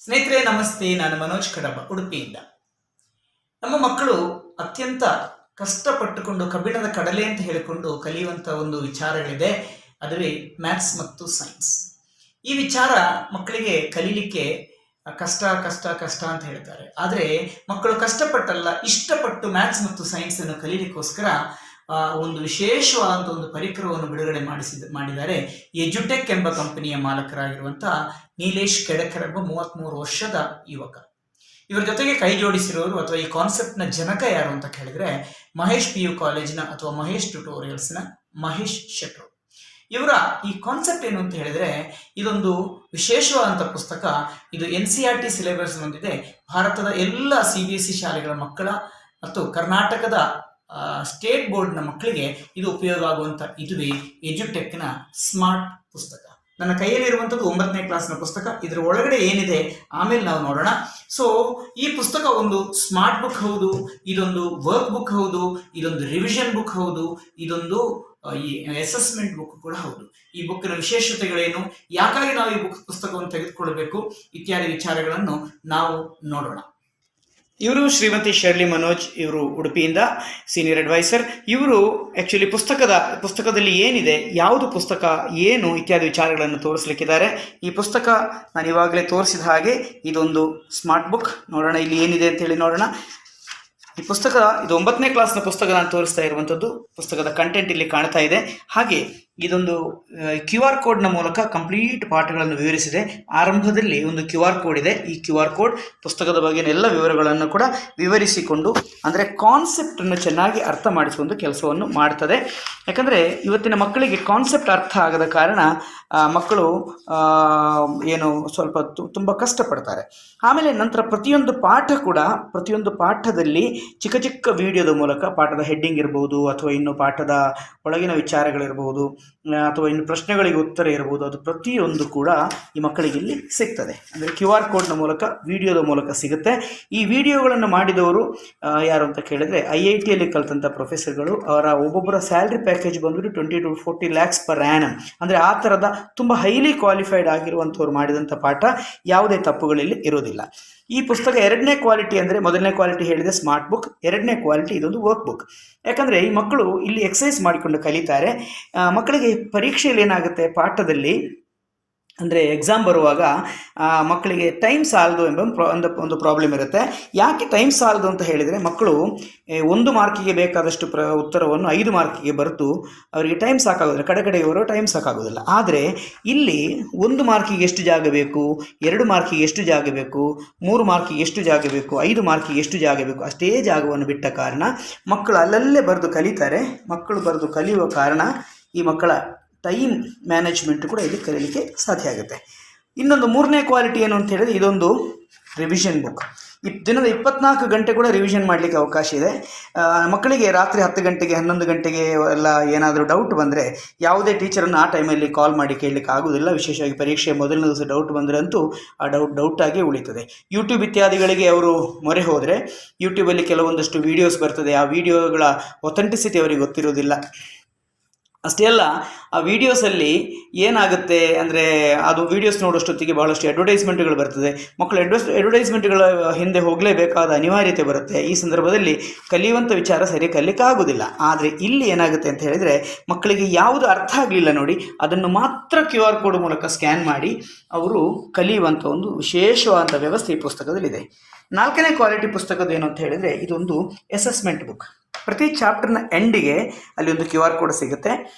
ಸ್ನೇಹಿತರೆ ನಮಸ್ತೆ, ನಾನು ಮನೋಜ್ ಕಡಬ ಉಡುಪಿಯಿಂದ. ನಮ್ಮ ಮಕ್ಕಳು ಅತ್ಯಂತ ಕಷ್ಟಪಟ್ಟುಕೊಂಡು ಕಬ್ಬಿಣದ ಕಡಲೆ ಅಂತ ಹೇಳಿಕೊಂಡು ಕಲಿಯುವಂಥ ಒಂದು ವಿಚಾರಗಳಿದೆ. ಅದುವೇ ಮ್ಯಾಥ್ಸ್ ಮತ್ತು ಸೈನ್ಸ್. ಈ ವಿಚಾರ ಮಕ್ಕಳಿಗೆ ಕಲೀಲಿಕ್ಕೆ ಕಷ್ಟ ಕಷ್ಟ ಕಷ್ಟ ಅಂತ ಹೇಳ್ತಾರೆ. ಆದರೆ ಮಕ್ಕಳು ಕಷ್ಟಪಟ್ಟಲ್ಲ, ಇಷ್ಟಪಟ್ಟು ಮ್ಯಾಥ್ಸ್ ಮತ್ತು ಸೈನ್ಸನ್ನು ಕಲೀಲಿಕ್ಕೋಸ್ಕರ ಒಂದು ವಿಶೇಷವಾದಂಥ ಒಂದು ಪರಿಕರವನ್ನು ಬಿಡುಗಡೆ ಮಾಡಿದ್ದಾರೆ. ಎಜುಟೆಕ್ ಎಂಬ ಕಂಪನಿಯ ಮಾಲಕರಾಗಿರುವಂಥ ನೀಲೇಶ್ ಕೆಡಕರ್ ಎಂಬ 33 ವರ್ಷದ ಯುವಕ. ಇವರ ಜೊತೆಗೆ ಕೈ ಜೋಡಿಸಿರೋರು ಅಥವಾ ಈ ಕಾನ್ಸೆಪ್ಟ್ನ ಜನಕ ಯಾರು ಅಂತ ಕೇಳಿದ್ರೆ ಮಹೇಶ್ PU ಕಾಲೇಜಿನ ಅಥವಾ ಮಹೇಶ್ ಟ್ಯುಟೋರಿಯಲ್ಸ್ನ ಮಹೇಶ್ ಶೆಟ್ರು. ಇವರ ಈ ಕಾನ್ಸೆಪ್ಟ್ ಏನು ಅಂತ ಹೇಳಿದ್ರೆ, ಇದೊಂದು ವಿಶೇಷವಾದಂಥ ಪುಸ್ತಕ. ಇದು NCERT ಸಿಲೆಬಸ್ ಹೊಂದಿದೆ. ಭಾರತದ ಎಲ್ಲ CBSE ಶಾಲೆಗಳ ಮಕ್ಕಳ ಮತ್ತು ಕರ್ನಾಟಕದ ಸ್ಟೇಟ್ ಬೋರ್ಡ್ನ ಮಕ್ಕಳಿಗೆ ಇದು ಉಪಯೋಗ ಆಗುವಂಥ ಇದುವೇ ಎಜುಟೆಕ್ನ ಸ್ಮಾರ್ಟ್ ಪುಸ್ತಕ. ನನ್ನ ಕೈಯಲ್ಲಿರುವಂಥದ್ದು 9ನೇ ಕ್ಲಾಸ್ನ ಪುಸ್ತಕ. ಇದರ ಒಳಗಡೆ ಏನಿದೆ ಆಮೇಲೆ ನಾವು ನೋಡೋಣ. ಸೊ ಈ ಪುಸ್ತಕ ಒಂದು ಸ್ಮಾರ್ಟ್ ಬುಕ್ ಹೌದು, ಇದೊಂದು ವರ್ಕ್ ಬುಕ್ ಹೌದು, ಇದೊಂದು ರಿವಿಷನ್ ಬುಕ್ ಹೌದು, ಇದೊಂದು ಈ ಅಸೆಸ್ಮೆಂಟ್ ಬುಕ್ ಕೂಡ ಹೌದು. ಈ ಬುಕ್ಕಿನ ವಿಶೇಷತೆಗಳೇನು, ಯಾಕಾಗಿ ನಾವು ಈ ಪುಸ್ತಕವನ್ನು ತೆಗೆದುಕೊಳ್ಳಬೇಕು ಇತ್ಯಾದಿ ವಿಚಾರಗಳನ್ನು ನಾವು ನೋಡೋಣ. ಇವರು ಶ್ರೀಮತಿ ಶರ್ಲಿ ಮನೋಜ್, ಇವರು ಉಡುಪಿಯಿಂದ ಸೀನಿಯರ್ ಅಡ್ವೈಸರ್. ಇವರು ಆ್ಯಕ್ಚುಲಿ ಪುಸ್ತಕದಲ್ಲಿ ಏನಿದೆ, ಯಾವುದು ಪುಸ್ತಕ ಏನು ಇತ್ಯಾದಿ ವಿಚಾರಗಳನ್ನು ತೋರಿಸಲಿಕ್ಕಿದ್ದಾರೆ. ಈ ಪುಸ್ತಕ ನಾನು ಇವಾಗಲೇ ತೋರಿಸಿದ ಹಾಗೆ ಇದೊಂದು ಸ್ಮಾರ್ಟ್ ಬುಕ್. ನೋಡೋಣ ಇಲ್ಲಿ ಏನಿದೆ ಅಂತೇಳಿ ನೋಡೋಣ. ಈ ಪುಸ್ತಕ ಇದು 9ನೇ ಕ್ಲಾಸ್ನ ಪುಸ್ತಕ ನಾನು ತೋರಿಸ್ತಾ ಇರುವಂಥದ್ದು. ಪುಸ್ತಕದ ಕಂಟೆಂಟ್ ಇಲ್ಲಿ ಕಾಣ್ತಾ ಇದೆ. ಹಾಗೆ ಇದೊಂದು QR ಕೋಡ್ನ ಮೂಲಕ ಕಂಪ್ಲೀಟ್ ಪಾಠಗಳನ್ನು ವಿವರಿಸಿದೆ. ಆರಂಭದಲ್ಲಿ ಒಂದು QR ಕೋಡ್ ಇದೆ. ಈ QR ಕೋಡ್ ಪುಸ್ತಕದ ಬಗೆಯ ಎಲ್ಲ ವಿವರಗಳನ್ನು ಕೂಡ ವಿವರಿಸಿಕೊಂಡು, ಅಂದರೆ ಕಾನ್ಸೆಪ್ಟನ್ನು ಚೆನ್ನಾಗಿ ಅರ್ಥ ಮಾಡಿಸುವಂಥ ಕೆಲಸವನ್ನು ಮಾಡ್ತದೆ. ಯಾಕಂದರೆ ಇವತ್ತಿನ ಮಕ್ಕಳಿಗೆ ಕಾನ್ಸೆಪ್ಟ್ ಅರ್ಥ ಆಗದ ಕಾರಣ ಮಕ್ಕಳು ಏನು ಸ್ವಲ್ಪ ತುಂಬ ಕಷ್ಟಪಡ್ತಾರೆ. ಆಮೇಲೆ ನಂತರ ಪ್ರತಿಯೊಂದು ಪಾಠದಲ್ಲಿ ಚಿಕ್ಕ ಚಿಕ್ಕ ವಿಡಿಯೋದ ಮೂಲಕ ಪಾಠದ ಹೆಡ್ಡಿಂಗ್ ಇರ್ಬೋದು, ಅಥವಾ ಇನ್ನು ಪಾಠದ ಒಳಗಿನ ವಿಚಾರಗಳಿರ್ಬೋದು, ಅಥವಾ ಇನ್ನು ಪ್ರಶ್ನೆಗಳಿಗೆ ಉತ್ತರ ಇರ್ಬೋದು, ಅದು ಪ್ರತಿಯೊಂದು ಕೂಡ ಈ ಮಕ್ಕಳಿಗೆ ಇಲ್ಲಿ ಸಿಗ್ತದೆ. ಅಂದರೆ QR ಕೋಡ್ನ ಮೂಲಕ, ವಿಡಿಯೋದ ಮೂಲಕ ಸಿಗುತ್ತೆ. ಈ ವಿಡಿಯೋಗಳನ್ನು ಮಾಡಿದವರು ಯಾರು ಅಂತ ಕೇಳಿದರೆ IITಯಲ್ಲಿ ಕಲಿತಂಥ ಪ್ರೊಫೆಸರ್ಗಳು. ಅವರ ಒಬ್ಬೊಬ್ಬರ ಸ್ಯಾಲ್ರಿ ಪ್ಯಾಕೇಜ್ ಬಂದ್ಬಿಟ್ಟು 20 to 40 lakhs per annum. ಅಂದರೆ ಆ ಥರದ ತುಂಬ ಹೈಲಿ ಕ್ವಾಲಿಫೈಡ್ ಆಗಿರುವಂಥವ್ರು ಮಾಡಿದಂಥ ಪಾಠ. ಯಾವುದೇ ತಪ್ಪುಗಳಲ್ಲಿ ಇರೋದಿಲ್ಲ. ಈ ಪುಸ್ತಕ 2ನೇ ಕ್ವಾಲಿಟಿ, ಅಂದರೆ 1ನೇ ಕ್ವಾಲಿಟಿ ಹೇಳಿದೆ ಸ್ಮಾರ್ಟ್ ಬುಕ್, 2ನೇ ಕ್ವಾಲಿಟಿ ಇದೊಂದು ವರ್ಕ್ ಬುಕ್. ಯಾಕಂದರೆ ಈ ಮಕ್ಕಳು ಇಲ್ಲಿ ಎಕ್ಸಸೈಸ್ ಮಾಡಿಕೊಂಡು ಕಲಿತಾರೆ. ಮಕ್ಕಳಿಗೆ ಪರೀಕ್ಷೆಯಲ್ಲಿ ಏನಾಗುತ್ತೆ, ಪಾಠದಲ್ಲಿ ಅಂದರೆ ಎಕ್ಸಾಮ್ ಬರುವಾಗ ಮಕ್ಕಳಿಗೆ ಟೈಮ್ ಸಾಲದು ಎಂಬ ಒಂದು ಪ್ರಾಬ್ಲಮ್ ಇರುತ್ತೆ. ಯಾಕೆ ಟೈಮ್ ಸಾಲದು ಅಂತ ಹೇಳಿದರೆ, ಮಕ್ಕಳು 1 ಮಾರ್ಕಿಗೆ ಬೇಕಾದಷ್ಟು ಉತ್ತರವನ್ನು 5 ಮಾರ್ಕಿಗೆ ಬರೆದು ಅವರಿಗೆ ಟೈಮ್ ಸಾಕಾಗೋದಿಲ್ಲ, ಕಡೆಗೆ ಬರೋ ಟೈಮ್ ಸಾಕಾಗೋದಿಲ್ಲ. ಆದರೆ ಇಲ್ಲಿ 1 ಮಾರ್ಕಿಗೆ ಎಷ್ಟು ಜಾಗ ಬೇಕು, 2 ಮಾರ್ಕಿಗೆ ಎಷ್ಟು ಜಾಗ ಬೇಕು, 3 ಮಾರ್ಕಿಗೆ ಎಷ್ಟು ಜಾಗ ಬೇಕು, 5 ಮಾರ್ಕಿಗೆ ಎಷ್ಟು ಜಾಗ ಬೇಕು, ಅಷ್ಟೇ ಜಾಗವನ್ನು ಬಿಟ್ಟ ಕಾರಣ ಮಕ್ಕಳು ಅಲ್ಲಲ್ಲೇ ಬರೆದು ಕಲಿತಾರೆ. ಮಕ್ಕಳು ಬರೆದು ಕಲಿಯುವ ಕಾರಣ ಈ ಮಕ್ಕಳ ಟೈಮ್ ಮ್ಯಾನೇಜ್ಮೆಂಟ್ ಕೂಡ ಇಲ್ಲಿ ಕಲಿಯಲಿಕ್ಕೆ ಸಾಧ್ಯ ಆಗುತ್ತೆ. ಇನ್ನೊಂದು 3ನೇ ಕ್ವಾಲಿಟಿ ಏನು ಅಂತ ಹೇಳಿದ್ರೆ, ಇದೊಂದು ರಿವಿಷನ್ ಬುಕ್. ದಿನದ 24 ಗಂಟೆ ಕೂಡ ರಿವಿಷನ್ ಮಾಡಲಿಕ್ಕೆ ಅವಕಾಶ ಇದೆ. ಮಕ್ಕಳಿಗೆ ರಾತ್ರಿ 10 ಗಂಟೆಗೆ 11 ಗಂಟೆಗೆ ಎಲ್ಲ ಏನಾದರೂ ಡೌಟ್ ಬಂದರೆ ಯಾವುದೇ ಟೀಚರನ್ನು ಆ ಟೈಮಲ್ಲಿ ಕಾಲ್ ಮಾಡಿ ಕೇಳಲಿಕ್ಕೆ ಆಗೋದಿಲ್ಲ. ವಿಶೇಷವಾಗಿ ಪರೀಕ್ಷೆ ಮೊದಲನೇ ದಿವಸ ಡೌಟ್ ಬಂದರೆ ಅಂತೂ ಆ ಡೌಟಾಗಿ ಉಳಿತದೆ. ಯೂಟ್ಯೂಬ್ ಇತ್ಯಾದಿಗಳಿಗೆ ಅವರು ಮೊರೆ ಹೋದರೆ ಯೂಟ್ಯೂಬಲ್ಲಿ ಕೆಲವೊಂದಷ್ಟು ವೀಡಿಯೋಸ್ ಬರ್ತದೆ. ಆ ವಿಡಿಯೋಗಳ ಒಥೆಂಟಿಸಿಟಿ ಅವರಿಗೆ ಗೊತ್ತಿರೋದಿಲ್ಲ. ಅಷ್ಟೇ ಅಲ್ಲ, ಆ ವಿಡಿಯೋಸಲ್ಲಿ ಏನಾಗುತ್ತೆ ಅಂದರೆ, ಅದು ವೀಡಿಯೋಸ್ ನೋಡೋಷ್ಟೊತ್ತಿಗೆ ಬಹಳಷ್ಟು ಅಡ್ವರ್ಟೈಸ್ಮೆಂಟ್ಗಳು ಬರ್ತದೆ. ಮಕ್ಕಳು ಅಡ್ವರ್ಟೈಸ್ಮೆಂಟ್ಗಳ ಹಿಂದೆ ಹೋಗಲೇಬೇಕಾದ ಅನಿವಾರ್ಯತೆ ಬರುತ್ತೆ. ಈ ಸಂದರ್ಭದಲ್ಲಿ ಕಲಿಯುವಂಥ ವಿಚಾರ ಸರಿ ಕಲಿಯಕ್ಕಾಗೋದಿಲ್ಲ. ಆದರೆ ಇಲ್ಲಿ ಏನಾಗುತ್ತೆ ಅಂತ ಹೇಳಿದರೆ, ಮಕ್ಕಳಿಗೆ ಯಾವುದು ಅರ್ಥ ಆಗಲಿಲ್ಲ ನೋಡಿ, ಅದನ್ನು ಮಾತ್ರ QR ಕೋಡ್ ಮೂಲಕ ಸ್ಕ್ಯಾನ್ ಮಾಡಿ ಅವರು ಕಲಿಯುವಂಥ ಒಂದು ವಿಶೇಷವಾದಂಥ ವ್ಯವಸ್ಥೆ ಈ ಪುಸ್ತಕದಲ್ಲಿದೆ. 4ನೇ ಕ್ವಾಲಿಟಿ ಪುಸ್ತಕದ ಏನು ಅಂತ ಹೇಳಿದರೆ, ಇದೊಂದು ಅಸೆಸ್ಮೆಂಟ್ ಬುಕ್. ಪ್ರತಿ ಚಾಪ್ಟರ್ನ ಎಂಡಿಗೆ ಅಲ್ಲಿ ಒಂದು QR ಕೋಡ್ ಸಿಗುತ್ತೆ.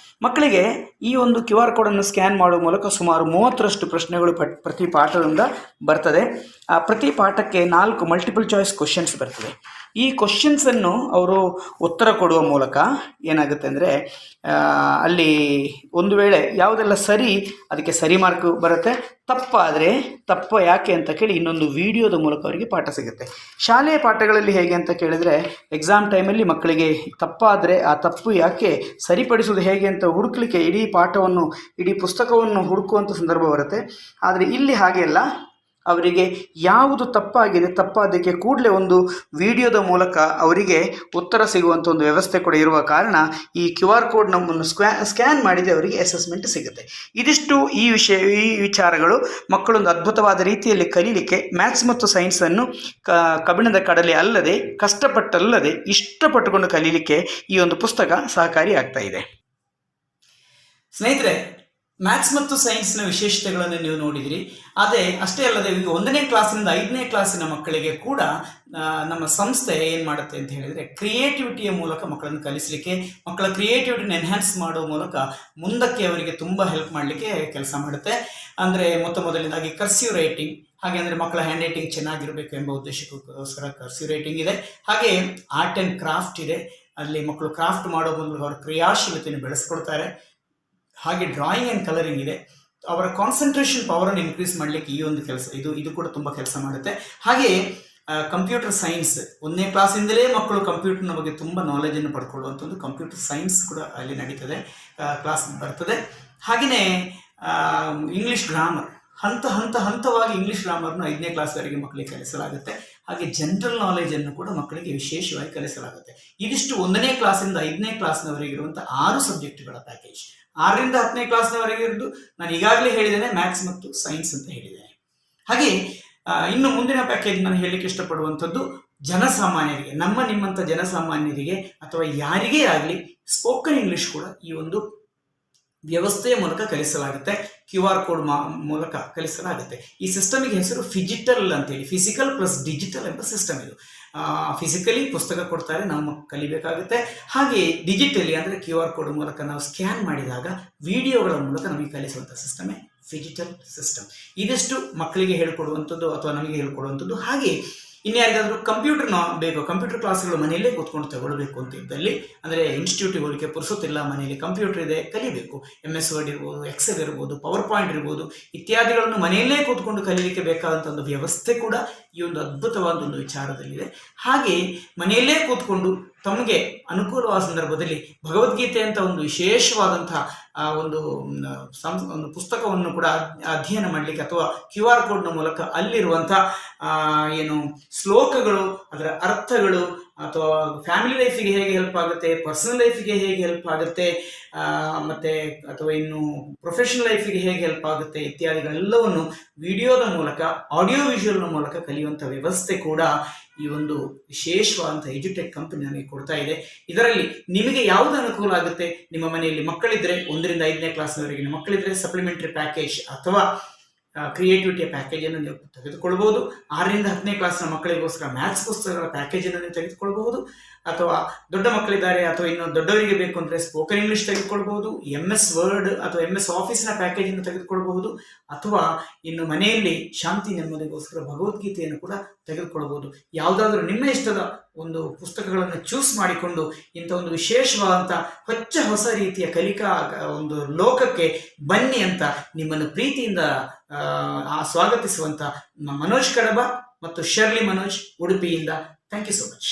ಮಕ್ಕಳಿಗೆ ಈ ಒಂದು QR ಕೋಡನ್ನು ಸ್ಕ್ಯಾನ್ ಮಾಡುವ ಮೂಲಕ ಸುಮಾರು 30ರಷ್ಟು ಪ್ರಶ್ನೆಗಳು ಪ್ರತಿ ಪಾಠದಿಂದ ಬರ್ತದೆ. ಆ ಪ್ರತಿ ಪಾಠಕ್ಕೆ 4 ಮಲ್ಟಿಪಲ್ ಚಾಯ್ಸ್ ಕ್ವಶನ್ಸ್ ಬರ್ತದೆ. ಈ ಕ್ವಶನ್ಸನ್ನು ಅವರು ಉತ್ತರ ಕೊಡುವ ಮೂಲಕ ಏನಾಗುತ್ತೆ ಅಂದರೆ, ಅಲ್ಲಿ ಒಂದು ವೇಳೆ ಯಾವುದೆಲ್ಲ ಸರಿ ಅದಕ್ಕೆ ಸರಿ ಮಾರ್ಕ್ ಬರುತ್ತೆ, ತಪ್ಪಾದರೆ ತಪ್ಪು ಯಾಕೆ ಅಂತ ಕೇಳಿ ಇನ್ನೊಂದು ವಿಡಿಯೋದ ಮೂಲಕ ಅವರಿಗೆ ಪಾಠ ಸಿಗುತ್ತೆ. ಶಾಲೆಯ ಪಾಠಗಳಲ್ಲಿ ಹೇಗೆ ಅಂತ ಕೇಳಿದರೆ, ಎಕ್ಸಾಮ್ ಟೈಮಲ್ಲಿ ಮಕ್ಕಳಿಗೆ ತಪ್ಪಾದರೆ ಆ ತಪ್ಪು ಯಾಕೆ, ಸರಿಪಡಿಸುವುದು ಹೇಗೆ ಅಂತ ಹುಡುಕಲಿಕ್ಕೆ ಇಡೀ ಪುಸ್ತಕವನ್ನು ಹುಡುಕುವಂಥ ಸಂದರ್ಭ ಬರುತ್ತೆ. ಆದರೆ ಇಲ್ಲಿ ಹಾಗೆ ಅಲ್ಲ, ಅವರಿಗೆ ಯಾವುದು ತಪ್ಪಾದಕ್ಕೆ ಕೂಡಲೇ ಒಂದು ವಿಡಿಯೋದ ಮೂಲಕ ಅವರಿಗೆ ಉತ್ತರ ಸಿಗುವಂಥ ಒಂದು ವ್ಯವಸ್ಥೆ ಕೂಡ ಇರುವ ಕಾರಣ ಈ QR ಕೋಡ್ ನಮ್ಮನ್ನು ಸ್ಕ್ಯಾನ್ ಮಾಡಿದರೆ ಅವರಿಗೆ ಅಸೆಸ್ಮೆಂಟ್ ಸಿಗುತ್ತೆ. ಇದಿಷ್ಟು ಈ ವಿಚಾರಗಳು ಮಕ್ಕಳೊಂದು ಅದ್ಭುತವಾದ ರೀತಿಯಲ್ಲಿ ಕಲೀಲಿಕ್ಕೆ ಮ್ಯಾಥ್ಸ್ ಮತ್ತು ಸೈನ್ಸನ್ನು ಕಬ್ಬಿಣದ ಕಡಲೆ ಅಲ್ಲದೆ ಕಷ್ಟಪಟ್ಟಲ್ಲದೆ ಇಷ್ಟಪಟ್ಟುಕೊಂಡು ಕಲೀಲಿಕ್ಕೆ ಈ ಒಂದು ಪುಸ್ತಕ ಸಹಕಾರಿ ಆಗ್ತಾ ಇದೆ. ಸ್ನೇಹಿತರೆ, ಮ್ಯಾಥ್ಸ್ ಮತ್ತು ಸೈನ್ಸ್ನ ವಿಶೇಷತೆಗಳನ್ನು ನೀವು ನೋಡಿದಿರಿ. ಅಷ್ಟೇ ಅಲ್ಲದೆ ಈಗ 1ನೇ ಕ್ಲಾಸಿನಿಂದ 5ನೇ ಕ್ಲಾಸಿನ ಮಕ್ಕಳಿಗೆ ಕೂಡ ನಮ್ಮ ಸಂಸ್ಥೆ ಏನು ಮಾಡುತ್ತೆ ಅಂತ ಹೇಳಿದರೆ, ಕ್ರಿಯೇಟಿವಿಟಿಯ ಮೂಲಕ ಮಕ್ಕಳನ್ನು ಕಲಿಸಲಿಕ್ಕೆ, ಮಕ್ಕಳ ಕ್ರಿಯೇಟಿವಿಟಿನ ಎನ್ಹ್ಯಾನ್ಸ್ ಮಾಡೋ ಮೂಲಕ ಮುಂದಕ್ಕೆ ಅವರಿಗೆ ತುಂಬ ಹೆಲ್ಪ್ ಮಾಡಲಿಕ್ಕೆ ಕೆಲಸ ಮಾಡುತ್ತೆ. ಅಂದರೆ ಮೊದಲನೇದಾಗಿ ಕರ್ಸಿವ್ ರೈಟಿಂಗ್, ಹಾಗೆ ಅಂದರೆ ಮಕ್ಕಳ ಹ್ಯಾಂಡ್ ರೈಟಿಂಗ್ ಚೆನ್ನಾಗಿರಬೇಕು ಎಂಬ ಉದ್ದೇಶಕ್ಕೋಸ್ಕರ ಕರ್ಸಿವ್ ರೈಟಿಂಗ್ ಇದೆ. ಹಾಗೆ ಆರ್ಟ್ ಆ್ಯಂಡ್ ಕ್ರಾಫ್ಟ್ ಇದೆ, ಅಲ್ಲಿ ಮಕ್ಕಳು ಕ್ರಾಫ್ಟ್ ಮಾಡೋ ಮೂಲಕ ಅವರ ಕ್ರಿಯಾಶೀಲತೆಯನ್ನು ಬೆಳೆಸ್ಕೊಳ್ತಾರೆ. ಹಾಗೆ ಡ್ರಾಯಿಂಗ್ ಆ್ಯಂಡ್ ಕಲರಿಂಗ್ ಇದೆ, ಅವರ ಕಾನ್ಸಂಟ್ರೇಷನ್ ಪವರನ್ನು ಇನ್ಕ್ರೀಸ್ ಮಾಡಲಿಕ್ಕೆ ಈ ಒಂದು ಕೆಲಸ ಇದು ಕೂಡ ತುಂಬ ಕೆಲಸ ಮಾಡುತ್ತೆ. ಹಾಗೆ ಕಂಪ್ಯೂಟರ್ ಸೈನ್ಸ್ 1ನೇ ಕ್ಲಾಸಿಂದಲೇ ಮಕ್ಕಳು ಕಂಪ್ಯೂಟರ್ನ ಬಗ್ಗೆ ತುಂಬ ನಾಲೆಜನ್ನು ಪಡ್ಕೊಳ್ಳುವಂಥದ್ದು ಕಂಪ್ಯೂಟರ್ ಸೈನ್ಸ್ ಕೂಡ ಅಲ್ಲಿ ನಡೀತದೆ, ಕ್ಲಾಸ್ ಬರ್ತದೆ. ಹಾಗೆಯೇ ಇಂಗ್ಲೀಷ್ ಗ್ರಾಮರ್ ಹಂತವಾಗಿ ಇಂಗ್ಲೀಷ್ ಗ್ರಾಮರ್ನ 5ನೇ ಕ್ಲಾಸ್ವರೆಗೆ ಮಕ್ಕಳಿಗೆ ಕಲಿಸಲಾಗುತ್ತೆ. ಹಾಗೆ ಜನರಲ್ ನಾಲೆಜನ್ನು ಕೂಡ ಮಕ್ಕಳಿಗೆ ವಿಶೇಷವಾಗಿ ಕಲಿಸಲಾಗುತ್ತೆ. ಇದಿಷ್ಟು 1ನೇ ಕ್ಲಾಸಿಂದ 5ನೇ ಕ್ಲಾಸ್ನವರೆಗೆ ಇರುವಂಥ 6 ಸಬ್ಜೆಕ್ಟ್ಗಳ ಪ್ಯಾಕೇಜ್. 6ರಿಂದ 10ನೇ ಕ್ಲಾಸ್ನವರೆಗೆ ಇರೋದು ನಾನು ಈಗಾಗಲೇ ಹೇಳಿದ್ದೇನೆ, ಮ್ಯಾಥ್ಸ್ ಮತ್ತು ಸೈನ್ಸ್ ಅಂತ ಹೇಳಿದ್ದೇನೆ. ಹಾಗೆ ಇನ್ನು ಮುಂದಿನ ಪ್ಯಾಕೇಜ್ ನಾನು ಹೇಳಲಿಕ್ಕೆ ಇಷ್ಟಪಡುವಂಥದ್ದು ಜನಸಾಮಾನ್ಯರಿಗೆ, ನಿಮ್ಮಂಥ ಜನಸಾಮಾನ್ಯರಿಗೆ ಅಥವಾ ಯಾರಿಗೇ ಆಗಲಿ ಸ್ಪೋಕನ್ ಇಂಗ್ಲೀಷ್ ಕೂಡ ಈ ಒಂದು ವ್ಯವಸ್ಥೆಯ ಮೂಲಕ ಕಲಿಸಲಾಗುತ್ತೆ, QR ಕೋಡ್ ಮೂಲಕ ಕಲಿಸಲಾಗುತ್ತೆ. ಈ ಸಿಸ್ಟಮಿಗೆ ಹೆಸರು ಫಿಜಿಟಲ್ ಅಂತೇಳಿ, ಫಿಸಿಕಲ್ ಪ್ಲಸ್ ಡಿಜಿಟಲ್ ಎಂಬ ಸಿಸ್ಟಮ್ ಇದು. ಫಿಸಿಕಲಿ ಪುಸ್ತಕ ಕೊಡ್ತಾರೆ, ನಾವು ಕಲಿಬೇಕಾಗುತ್ತೆ. ಹಾಗೆ ಡಿಜಿಟಲಿ ಅಂದರೆ QR ಕೋಡ್ ಮೂಲಕ ನಾವು ಸ್ಕ್ಯಾನ್ ಮಾಡಿದಾಗ ವಿಡಿಯೋಗಳ ಮೂಲಕ ನಮಗೆ ಕಲಿಸುವಂಥ ಸಿಸ್ಟಮೇ ಫಿಜಿಟಲ್ ಸಿಸ್ಟಮ್. ಇದಿಷ್ಟು ಮಕ್ಕಳಿಗೆ ಹೇಳ್ಕೊಡುವಂಥದ್ದು ಅಥವಾ ನಮಗೆ ಹೇಳ್ಕೊಡುವಂಥದ್ದು. ಹಾಗೆ ಇನ್ಯಾರಿಗಾದರೂ ಕಂಪ್ಯೂಟರ್ ಕ್ಲಾಸ್ಗಳು ಮನೆಯಲ್ಲೇ ಕೂತ್ಕೊಂಡು ತಗೊಳ್ಬೇಕು ಅಂತ ಇದ್ದಲ್ಲಿ, ಅಂದರೆ ಇನ್ಸ್ಟಿಟ್ಯೂಟಿಗೆ ಹೋಲಿಕೆ ಪುರ್ಸೊತ್ತಿಲ್ಲ, ಮನೆಯಲ್ಲಿ ಕಂಪ್ಯೂಟರ್ ಇದೆ, ಕಲಿಬೇಕು. MS ವರ್ಡ್ ಇರ್ಬೋದು, ಎಕ್ಸೆಲ್ ಇರ್ಬೋದು, ಪವರ್ ಪಾಯಿಂಟ್ ಇರ್ಬೋದು, ಇತ್ಯಾದಿಗಳನ್ನು ಮನೆಯಲ್ಲೇ ಕೂತ್ಕೊಂಡು ಕಲೀಲಿಕ್ಕೆ ಬೇಕಾದಂಥ ಒಂದು ವ್ಯವಸ್ಥೆ ಕೂಡ ಈ ಒಂದು ಅದ್ಭುತವಾದ ಒಂದು ವಿಚಾರದಲ್ಲಿದೆ. ಹಾಗೆ ಮನೆಯಲ್ಲೇ ಕೂತ್ಕೊಂಡು ತಮಗೆ ಅನುಕೂಲವಾದ ಸಂದರ್ಭದಲ್ಲಿ ಭಗವದ್ಗೀತೆ ಅಂತ ಒಂದು ವಿಶೇಷವಾದಂತಹ ಒಂದು ಪುಸ್ತಕವನ್ನು ಕೂಡ ಅಧ್ಯಯನ ಮಾಡಲಿಕ್ಕೆ ಅಥವಾ QR ಕೋಡ್ನ ಮೂಲಕ ಅಲ್ಲಿರುವಂಥ ಶ್ಲೋಕಗಳು, ಅದರ ಅರ್ಥಗಳು, ಅಥವಾ ಫ್ಯಾಮಿಲಿ ಲೈಫಿಗೆ ಹೇಗೆ ಹೆಲ್ಪ್ ಆಗುತ್ತೆ, ಪರ್ಸನಲ್ ಲೈಫಿಗೆ ಹೇಗೆ ಹೆಲ್ಪ್ ಆಗುತ್ತೆ, ಅಥವಾ ಇನ್ನು ಪ್ರೊಫೆಷನಲ್ ಲೈಫಿಗೆ ಹೇಗೆ ಹೆಲ್ಪ್ ಆಗುತ್ತೆ ಇತ್ಯಾದಿಗಳೆಲ್ಲವನ್ನು ವಿಡಿಯೋದ ಮೂಲಕ, ಆಡಿಯೋ ವಿಜುವಲ್ನ ಮೂಲಕ ಕಲಿಯುವಂಥ ವ್ಯವಸ್ಥೆ ಕೂಡ ಈ ಒಂದು ವಿಶೇಷವಾದಂಥ ಎಜುಟೆಕ್ ಕಂಪನಿ ನನಗೆ ಕೊಡ್ತಾ ಇದೆ. ಇದರಲ್ಲಿ ನಿಮಗೆ ಯಾವುದು ಅನುಕೂಲ ಆಗುತ್ತೆ, ನಿಮ್ಮ ಮನೆಯಲ್ಲಿ ಮಕ್ಕಳಿದ್ರೆ 1ರಿಂದ 5ನೇ ಕ್ಲಾಸ್ನವರೆಗಿನ ಮಕ್ಕಳಿದ್ರೆ ಸಪ್ಲಿಮೆಂಟರಿ ಪ್ಯಾಕೇಜ್ ಅಥವಾ ಕ್ರಿಯೇಟಿವಿಟಿಯ ಪ್ಯಾಕೇಜನ್ನು ನೀವು ತೆಗೆದುಕೊಳ್ಬೋದು. 6ರಿಂದ 10ನೇ ಕ್ಲಾಸ್ನ ಮಕ್ಕಳಿಗೋಸ್ಕರ ಮ್ಯಾಥ್ಸ್ ಪುಸ್ತಕಗಳ ಪ್ಯಾಕೇಜನ್ನು ನೀವು ತೆಗೆದುಕೊಳ್ಬಹುದು. ಅಥವಾ ದೊಡ್ಡ ಮಕ್ಕಳಿದ್ದಾರೆ ಅಥವಾ ಇನ್ನು ದೊಡ್ಡವರಿಗೆ ಬೇಕು ಅಂದರೆ ಸ್ಪೋಕನ್ ಇಂಗ್ಲೀಷ್ ತೆಗೆದುಕೊಳ್ಬಹುದು, MS ವರ್ಡ್ ಅಥವಾ MS ಆಫೀಸ್ನ ಪ್ಯಾಕೇಜನ್ನು ತೆಗೆದುಕೊಳ್ಬಹುದು. ಅಥವಾ ಇನ್ನು ಮನೆಯಲ್ಲಿ ಶಾಂತಿ ನೆಮ್ಮದಿಗೋಸ್ಕರ ಭಗವದ್ಗೀತೆಯನ್ನು ಕೂಡ ತೆಗೆದುಕೊಳ್ಬಹುದು. ಯಾವುದಾದ್ರೂ ನಿಮ್ಮ ಇಷ್ಟದ ಒಂದು ಪುಸ್ತಕಗಳನ್ನು ಚೂಸ್ ಮಾಡಿಕೊಂಡು ಇಂಥ ಒಂದು ವಿಶೇಷವಾದಂಥ ಹೊಸ ರೀತಿಯ ಕಲಿಕಾ ಒಂದು ಲೋಕಕ್ಕೆ ಬನ್ನಿ ಅಂತ ನಿಮ್ಮನ್ನು ಪ್ರೀತಿಯಿಂದ ಸ್ವಾಗತಿಸುವಂಥ ಮನೋಜ್ ಕಡಬ ಮತ್ತು ಶರ್ಲಿ ಮನೋಜ್, ಉಡುಪಿಯಿಂದ. Thank you so much.